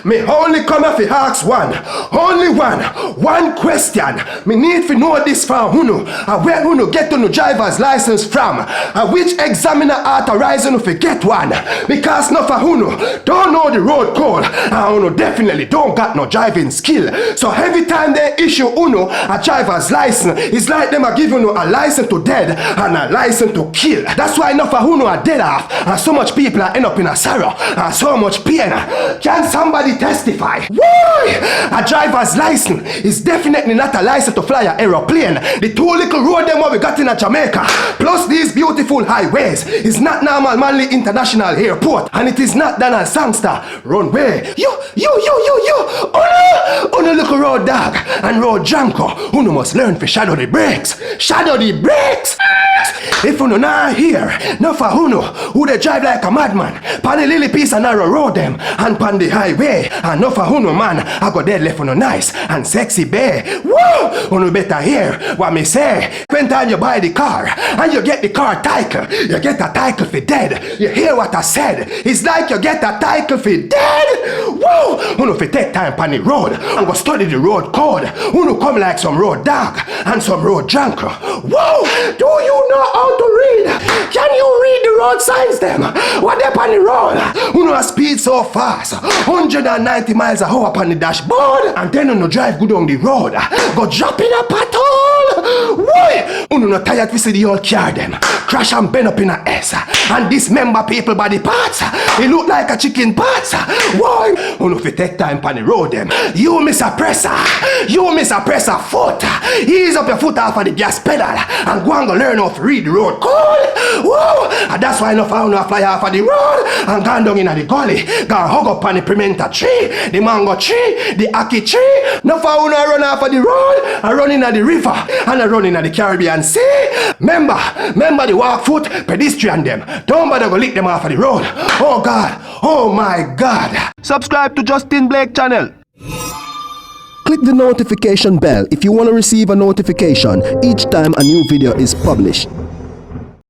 Me only come here to ask only one question. Me need to know this from Uno. Where Uno get no driver's license from? Which examiner authorized Uno to get one? Because no for Uno don't know the road code, and Uno definitely don't got no driving skill. So every time they issue Uno a driver's license, it's like them a give Uno a license to dead and a license to kill. That's why no for Uno are dead off, and so much people are end up in a sorrow and so much pain. Can somebody testify? Why? A driver's license is definitely not a license to fly an aeroplane. The two little road them what we got in Jamaica, plus these beautiful highways, is not normal Manly International Airport, and it is not Donald Sangster runway. You, Uno little road dog and road janko. Uno must learn to shadow the brakes. Shadow the brakes. If Uno not here, no for Uno, who they drive like a madman, pan the lily piece and narrow road them, and pan the highway, and no for Uno man, I go dead left Uno nice and sexy bae. Woo! Uno better hear what me say. When time you buy the car, and you get the car title, you get a title for dead. You hear what I said? It's like you get a title for dead. Woo! Uno fi take time pan the road, and go study the road code. Uno come like some road dog, and some road junker. Woo! Do you know how to read? Can you read the road signs them? What they on the road? Uno speed so fast, 190 miles an hour upon the dashboard, and then uno drive good on the road. Go drop in a pothole. Why? Uno no tired to see the old car them crash and bend up in a S and dismember people body parts. It look like a chicken parts. Why? Uno fi take time on the road them. You miss a presser. You miss a presser foot. Ease up your foot off of the gas pedal and go and go learn how to read the road code. Whoa! And that's why no found no fly off of the road and gone down in the gully. Gone hug up on the pimento tree, the mango tree, the ackee tree. No found no run off of the road and run in the river and run in the Caribbean Sea. Remember the walk foot pedestrian them. Don't bother go lick them off of the road. Oh God, oh my God. Subscribe to Justin Blake channel. Click the notification bell if you want to receive a notification each time a new video is published.